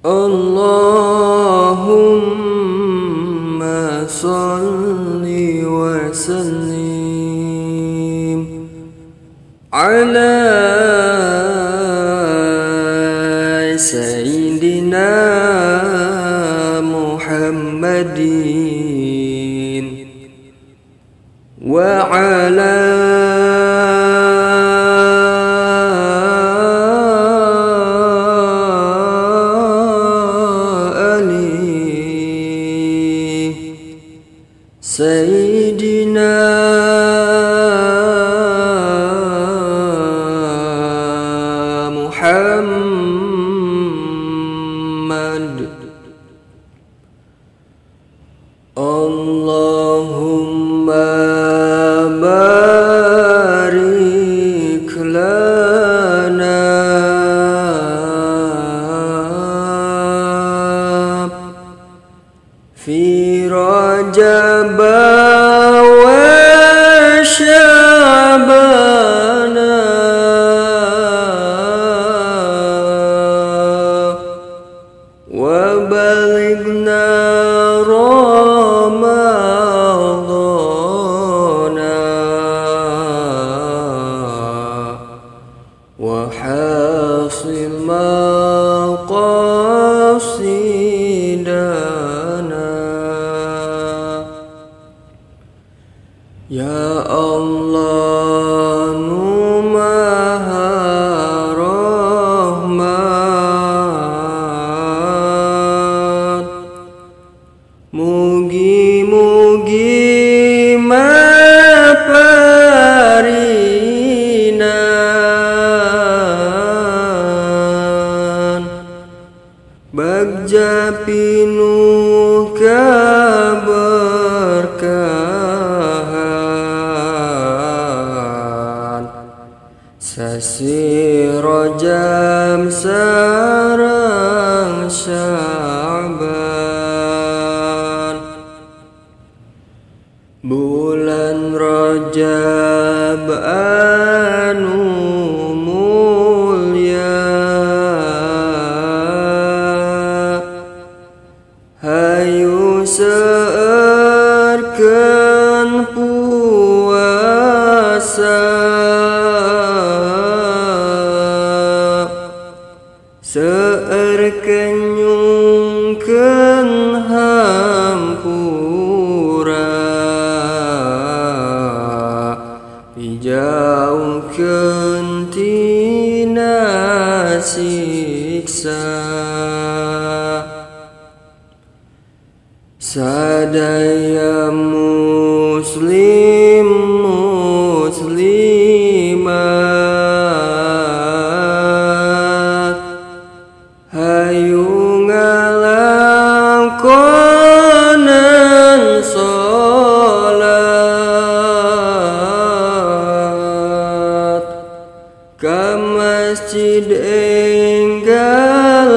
Allahumma salli wa sallim ala Sayyidina Muhammadin wa ala Sayyidina Muhammad. Allahumma barik lana fi Rajab wa Sya'ban wa balighna Ramadhan wa hasil maqasidana. Ya Allah, Nu Maha Rahman, mugi-mugi maparinan bagja pinuh kaberkahan sasi Rajab sareng Sya'ban. Bulan Rajab anu mulya, hayu seurkeun puasa, seurkeun nyungkeun hampura, dijauhkeun tina siksa. Sadaya muslim muslimat hayu ngalakonan salat ka masjid enggal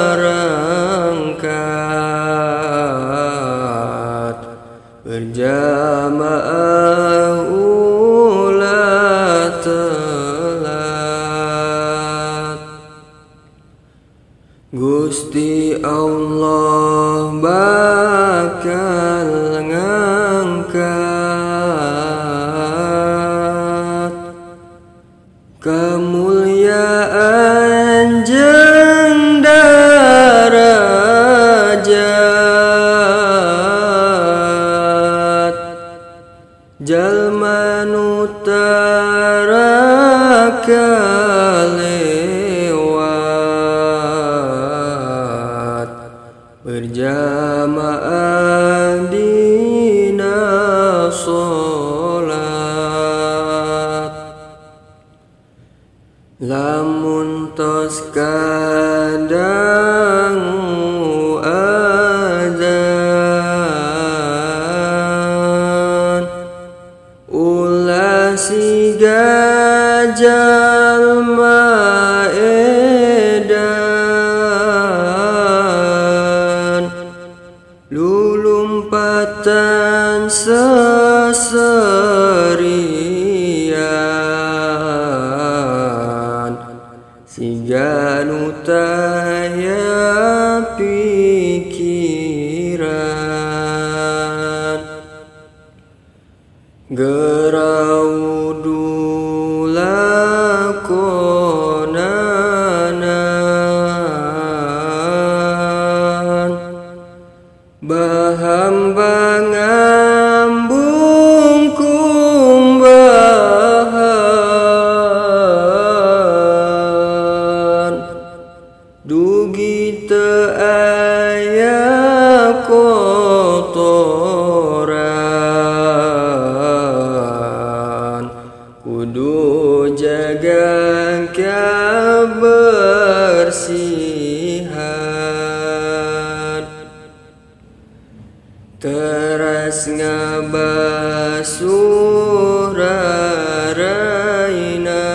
arangkat berjamaah ulah telat. Gusti Allah bakal ngangkat kemuliaan jeung darajat jalma nu taraka lewat berjamaah dina sholat. Lamun tos kadang adzan ulah siga jalma edan lulumpatan seserian siga nu taya dugi teu aya kotoran, kudu jaga kebersihan. Teras ngabasuh raraina,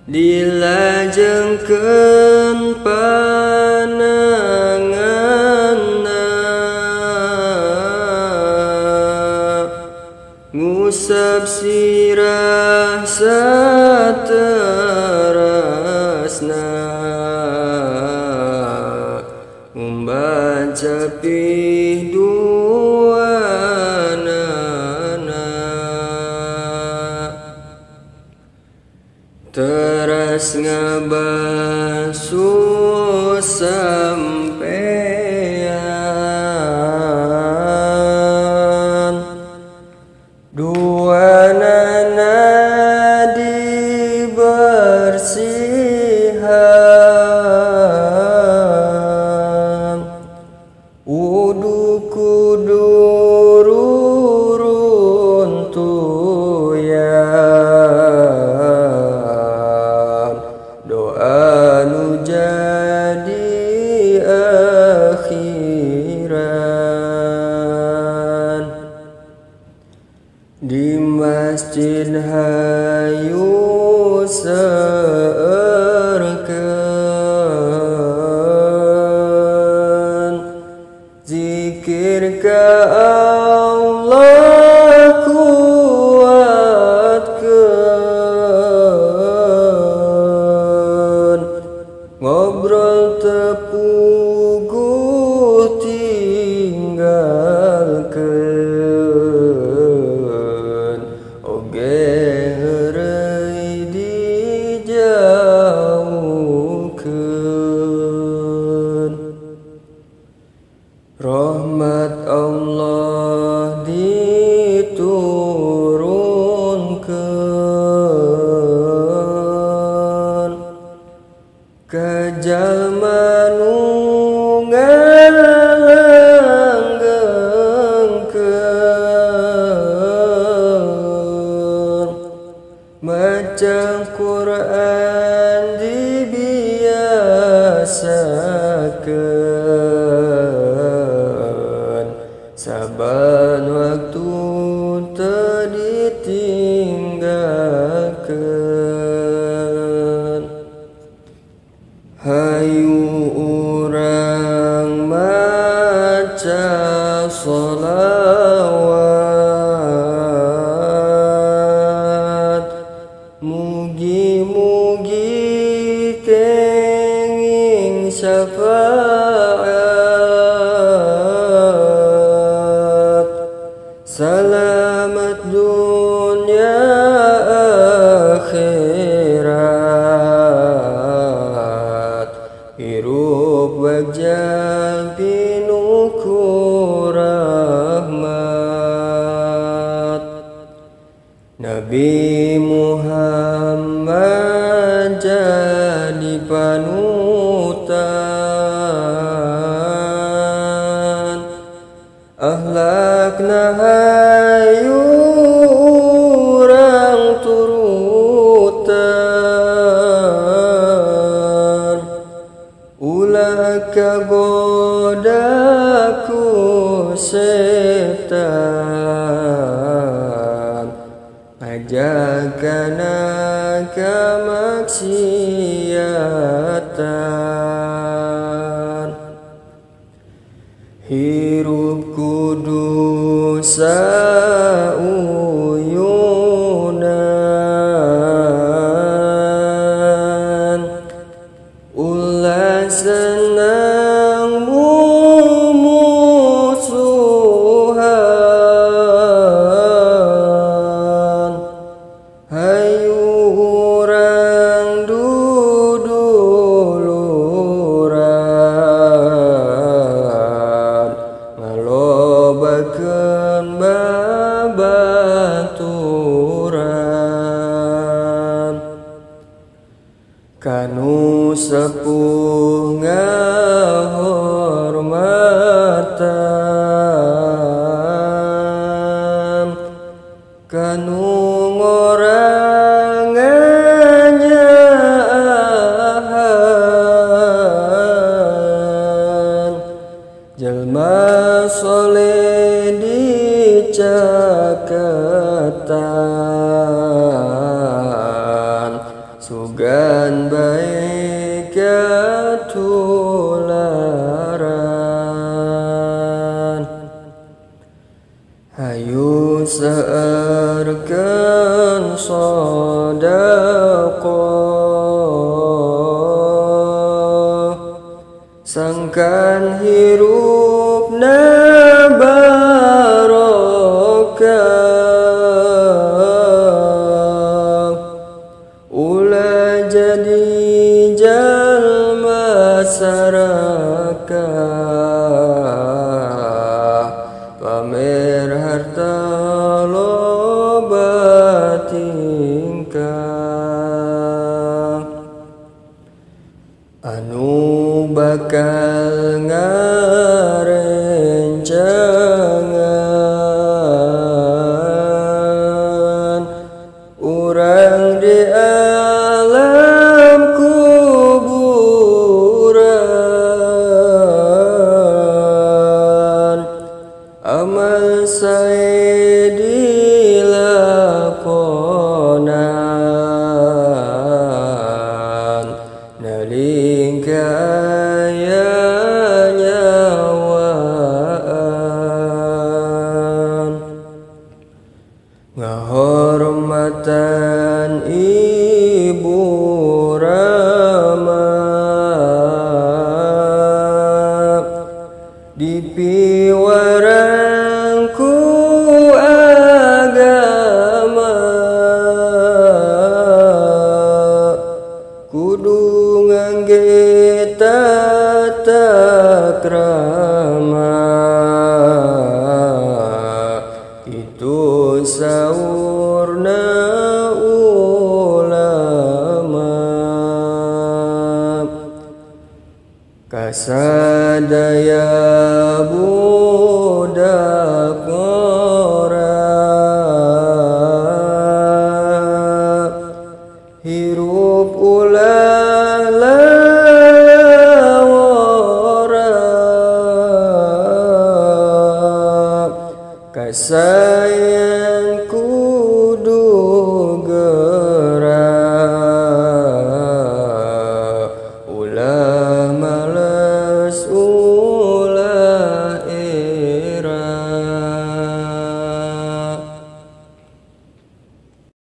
dilajengkeun pananganna, ngusap sirah saterasna, membaca pih duanana. Teras ngabasuh sampean, duanana dibersihan, wudu kudu ruruntuyan, doa nu jadi akhiran. Di masjid hayu seurkeun, zikir ka Allah kuatkeun, ngobrol tepuguh tinggalkeun, oge heureuy dijauhkeun. Rahmat Allah diturunkeun ka jalma nu ngalanggengkeun, maca Quran dibiasakeun, saban waktu teu ditinggalkeun. Hayu urang maca sholawat, mugi-mugi kenging syafaat, salamet dunya akhirat, hirup wajah pinuku rahmat. Nabi Muhammad jadi panutan, akhlakna hayu urang turutan, ulah kagoda ku setan, ajakana kamaksiatan. Hirup kudu sauyunan, ulah senang mumusuhan, hayu urang duduluran, ngalobakeun kanu sepuh ngahormatan, kanu ngorangannya ahan, jelma soleh dicaketan, sugan baik tularan. Hayu seerkeun sedekah, sangkan hirupna barokah, ulah jadi jalma sarakah, pamer harta loba tingkah, anu bakal ngarencangan urang di alam kuburan, amal sae dilakonan, neling kaya nyawaan, ngahormatan ibu rama, dipiwarang ku agama, kudu ngangge tata krama, itu saurna ulama, kasadaya budak ngora, hirup ulah lawara, kasar